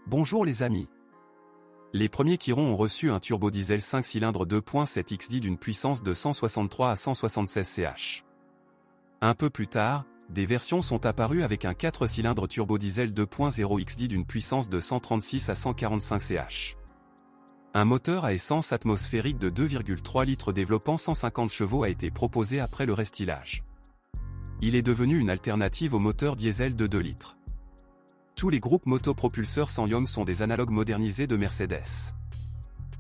Bonjour les amis. Les premiers Chiron ont reçu un turbodiesel 5 cylindres 2.7 XD d'une puissance de 163 à 176 ch. Un peu plus tard, des versions sont apparues avec un 4 cylindres turbodiesel 2.0 XD d'une puissance de 136 à 145 ch. Un moteur à essence atmosphérique de 2,3 litres développant 150 chevaux a été proposé après le restylage. Il est devenu une alternative au moteur diesel de 2 litres. Tous les groupes motopropulseurs sans ion sont des analogues modernisés de Mercedes.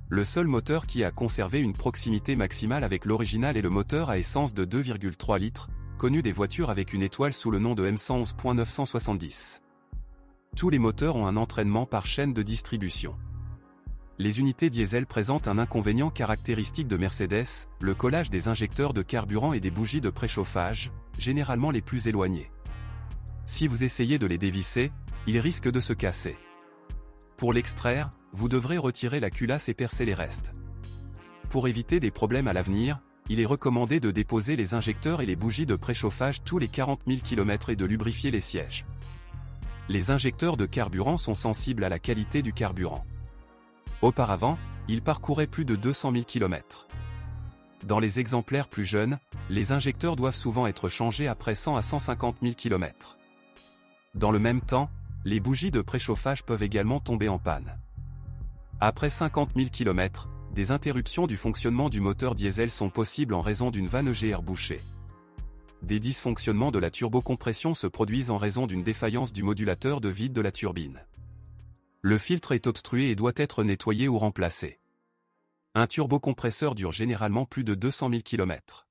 Le seul moteur qui a conservé une proximité maximale avec l'original est le moteur à essence de 2,3 litres, connu des voitures avec une étoile sous le nom de M111.970. Tous les moteurs ont un entraînement par chaîne de distribution. Les unités diesel présentent un inconvénient caractéristique de Mercedes, le collage des injecteurs de carburant et des bougies de préchauffage, généralement les plus éloignées. Si vous essayez de les dévisser, ils risquent de se casser. Pour l'extraire, vous devrez retirer la culasse et percer les restes. Pour éviter des problèmes à l'avenir, il est recommandé de déposer les injecteurs et les bougies de préchauffage tous les 40 000 km et de lubrifier les sièges. Les injecteurs de carburant sont sensibles à la qualité du carburant. Auparavant, ils parcouraient plus de 200 000 km. Dans les exemplaires plus jeunes, les injecteurs doivent souvent être changés après 100 à 150 000 km. Dans le même temps, les bougies de préchauffage peuvent également tomber en panne. Après 50 000 km, des interruptions du fonctionnement du moteur diesel sont possibles en raison d'une vanne EGR bouchée. Des dysfonctionnements de la turbocompression se produisent en raison d'une défaillance du modulateur de vide de la turbine. Le filtre est obstrué et doit être nettoyé ou remplacé. Un turbocompresseur dure généralement plus de 200 000 km.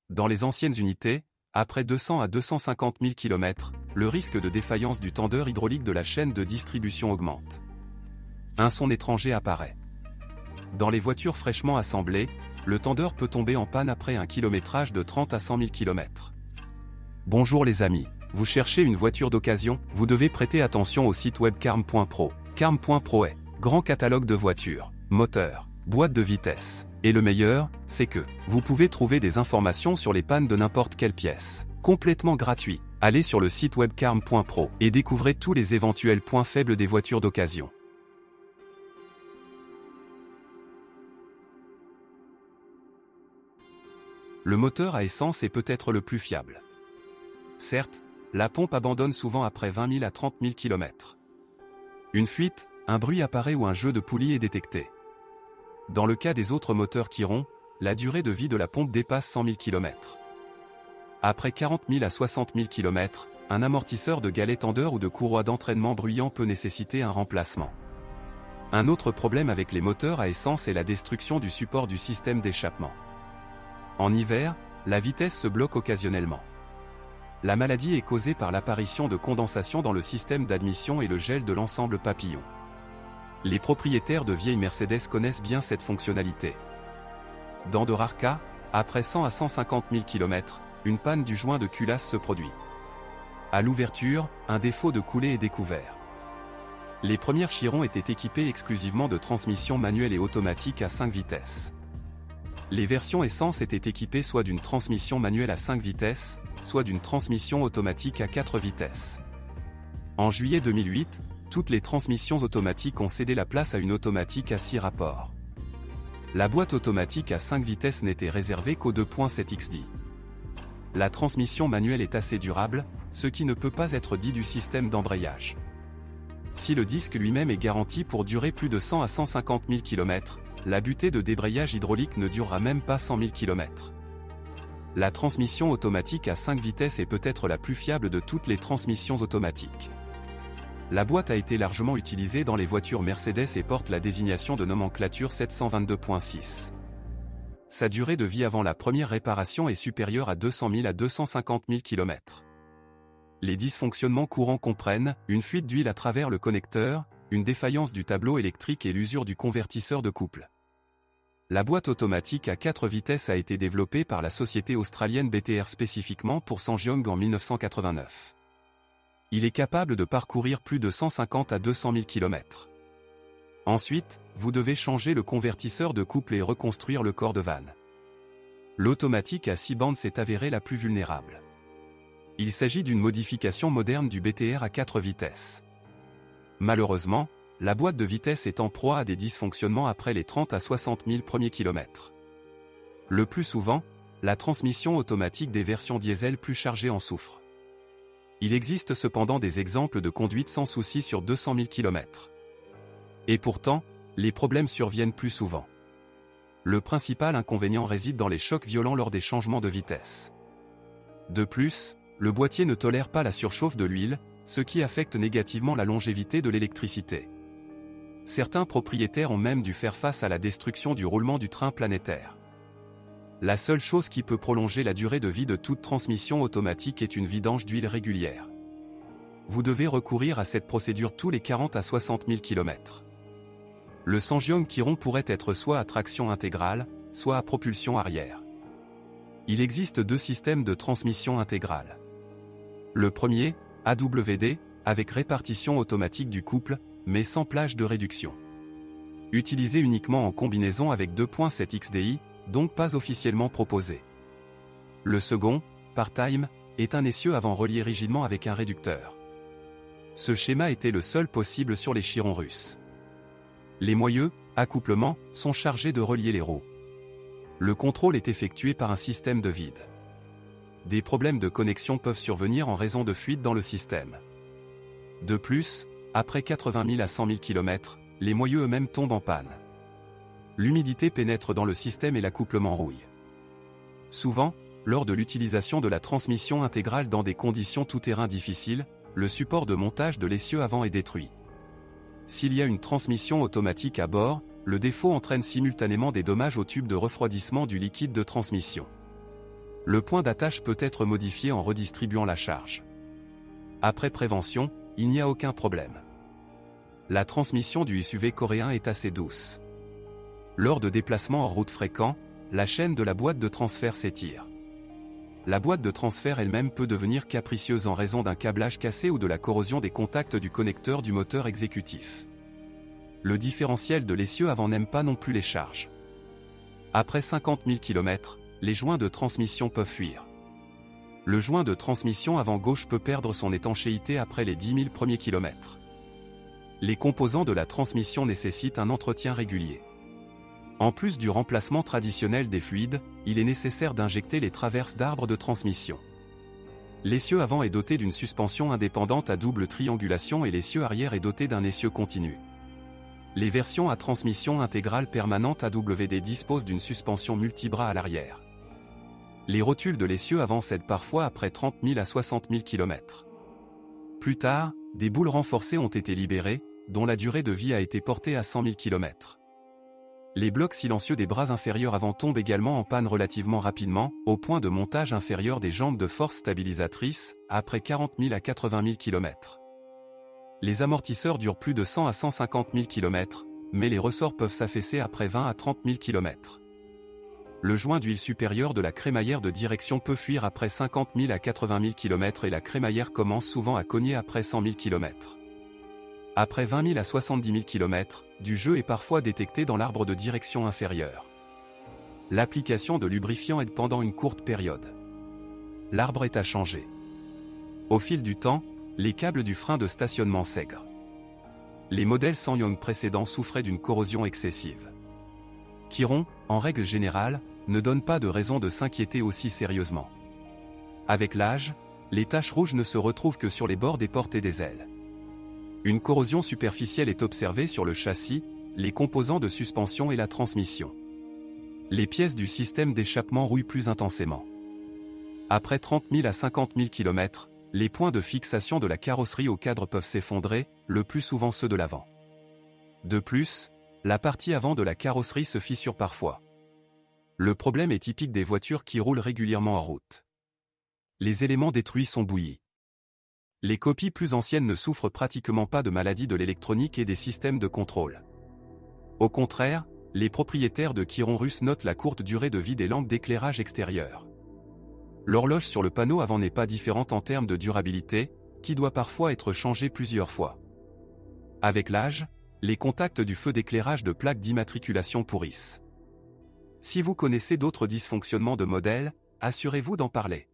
Dans les anciennes unités, après 200 à 250 000 km, le risque de défaillance du tendeur hydraulique de la chaîne de distribution augmente. Un son étranger apparaît. Dans les voitures fraîchement assemblées, le tendeur peut tomber en panne après un kilométrage de 30 à 100 000 km. Bonjour les amis, vous cherchez une voiture d'occasion? Vous devez prêter attention au site web carm.pro. Carm.pro est grand catalogue de voitures, moteurs, boîtes de vitesse. Et le meilleur, c'est que vous pouvez trouver des informations sur les pannes de n'importe quelle pièce. Complètement gratuit. Allez sur le site web carm.pro et découvrez tous les éventuels points faibles des voitures d'occasion. Le moteur à essence est peut-être le plus fiable. Certes, la pompe abandonne souvent après 20 000 à 30 000 km. Une fuite, un bruit apparaît ou un jeu de poulie est détecté. Dans le cas des autres moteurs Chiron, la durée de vie de la pompe dépasse 100 000 km. Après 40 000 à 60 000 km, un amortisseur de galet tendeur ou de courroie d'entraînement bruyant peut nécessiter un remplacement. Un autre problème avec les moteurs à essence est la destruction du support du système d'échappement. En hiver, la vitesse se bloque occasionnellement. La maladie est causée par l'apparition de condensation dans le système d'admission et le gel de l'ensemble papillon. Les propriétaires de vieilles Mercedes connaissent bien cette fonctionnalité. Dans de rares cas, après 100 à 150 000 km, une panne du joint de culasse se produit. À l'ouverture, un défaut de coulée est découvert. Les premières Chiron étaient équipées exclusivement de transmissions manuelles et automatiques à 5 vitesses. Les versions essence étaient équipées soit d'une transmission manuelle à 5 vitesses, soit d'une transmission automatique à 4 vitesses. En juillet 2008, toutes les transmissions automatiques ont cédé la place à une automatique à 6 rapports. La boîte automatique à 5 vitesses n'était réservée qu'au 2.7 XD. La transmission manuelle est assez durable, ce qui ne peut pas être dit du système d'embrayage. Si le disque lui-même est garanti pour durer plus de 100 à 150 000 km, la butée de débrayage hydraulique ne durera même pas 100 000 km. La transmission automatique à 5 vitesses est peut-être la plus fiable de toutes les transmissions automatiques. La boîte a été largement utilisée dans les voitures Mercedes et porte la désignation de nomenclature 722.6. Sa durée de vie avant la première réparation est supérieure à 200 000 à 250 000 km. Les dysfonctionnements courants comprennent une fuite d'huile à travers le connecteur, une défaillance du tableau électrique et l'usure du convertisseur de couple. La boîte automatique à 4 vitesses a été développée par la société australienne BTR spécifiquement pour Sangyong en 1989. Il est capable de parcourir plus de 150 à 200 000 km. Ensuite, vous devez changer le convertisseur de couple et reconstruire le corps de vanne. L'automatique à 6 bandes s'est avérée la plus vulnérable. Il s'agit d'une modification moderne du BTR à 4 vitesses. Malheureusement, la boîte de vitesse est en proie à des dysfonctionnements après les 30 à 60 000 premiers kilomètres. Le plus souvent, la transmission automatique des versions diesel plus chargées en souffre. Il existe cependant des exemples de conduite sans souci sur 200 000 km. Et pourtant, les problèmes surviennent plus souvent. Le principal inconvénient réside dans les chocs violents lors des changements de vitesse. De plus, le boîtier ne tolère pas la surchauffe de l'huile, ce qui affecte négativement la longévité de l'électricité. Certains propriétaires ont même dû faire face à la destruction du roulement du train planétaire. La seule chose qui peut prolonger la durée de vie de toute transmission automatique est une vidange d'huile régulière. Vous devez recourir à cette procédure tous les 40 à 60 000 km. Le Sangyong Chiron pourrait être soit à traction intégrale, soit à propulsion arrière. Il existe deux systèmes de transmission intégrale. Le premier, AWD, avec répartition automatique du couple, mais sans plage de réduction. Utilisé uniquement en combinaison avec 2.7 XDI, donc pas officiellement proposé. Le second, part-time, est un essieu avant relié rigidement avec un réducteur. Ce schéma était le seul possible sur les Chirons russes. Les moyeux, accouplements, sont chargés de relier les roues. Le contrôle est effectué par un système de vide. Des problèmes de connexion peuvent survenir en raison de fuites dans le système. De plus, après 80 000 à 100 000 km, les moyeux eux-mêmes tombent en panne. L'humidité pénètre dans le système et l'accouplement rouille. Souvent, lors de l'utilisation de la transmission intégrale dans des conditions tout-terrain difficiles, le support de montage de l'essieu avant est détruit. S'il y a une transmission automatique à bord, le défaut entraîne simultanément des dommages au tube de refroidissement du liquide de transmission. Le point d'attache peut être modifié en redistribuant la charge. Après prévention, il n'y a aucun problème. La transmission du SUV coréen est assez douce. Lors de déplacements en route fréquents, la chaîne de la boîte de transfert s'étire. La boîte de transfert elle-même peut devenir capricieuse en raison d'un câblage cassé ou de la corrosion des contacts du connecteur du moteur exécutif. Le différentiel de l'essieu avant n'aime pas non plus les charges. Après 50 000 km, les joints de transmission peuvent fuir. Le joint de transmission avant gauche peut perdre son étanchéité après les 10 000 premiers kilomètres. Les composants de la transmission nécessitent un entretien régulier. En plus du remplacement traditionnel des fluides, il est nécessaire d'injecter les traverses d'arbres de transmission. L'essieu avant est doté d'une suspension indépendante à double triangulation et l'essieu arrière est doté d'un essieu continu. Les versions à transmission intégrale permanente AWD disposent d'une suspension multibras à l'arrière. Les rotules de l'essieu avant cèdent parfois après 30 000 à 60 000 km. Plus tard, des boules renforcées ont été libérées, dont la durée de vie a été portée à 100 000 km. Les blocs silencieux des bras inférieurs avant tombent également en panne relativement rapidement, au point de montage inférieur des jambes de force stabilisatrice, après 40 000 à 80 000 km. Les amortisseurs durent plus de 100 à 150 000 km, mais les ressorts peuvent s'affaisser après 20 à 30 000 km. Le joint d'huile supérieure de la crémaillère de direction peut fuir après 50 000 à 80 000 km et la crémaillère commence souvent à cogner après 100 000 km. Après 20 000 à 70 000 km, du jeu est parfois détecté dans l'arbre de direction inférieur. L'application de lubrifiant aide pendant une courte période. L'arbre est à changer. Au fil du temps, les câbles du frein de stationnement s'aigrent. Les modèles Sangyong précédents souffraient d'une corrosion excessive. Chiron, en règle générale, ne donne pas de raison de s'inquiéter aussi sérieusement. Avec l'âge, les taches rouges ne se retrouvent que sur les bords des portes et des ailes. Une corrosion superficielle est observée sur le châssis, les composants de suspension et la transmission. Les pièces du système d'échappement rouillent plus intensément. Après 30 000 à 50 000 km, les points de fixation de la carrosserie au cadre peuvent s'effondrer, le plus souvent ceux de l'avant. De plus, la partie avant de la carrosserie se fissure parfois. Le problème est typique des voitures qui roulent régulièrement en route. Les éléments détruits sont bouillis. Les copies plus anciennes ne souffrent pratiquement pas de maladies de l'électronique et des systèmes de contrôle. Au contraire, les propriétaires de Chiron russes notent la courte durée de vie des lampes d'éclairage extérieur. L'horloge sur le panneau avant n'est pas différente en termes de durabilité, qui doit parfois être changée plusieurs fois. Avec l'âge, les contacts du feu d'éclairage de plaques d'immatriculation pourrissent. Si vous connaissez d'autres dysfonctionnements de modèle, assurez-vous d'en parler.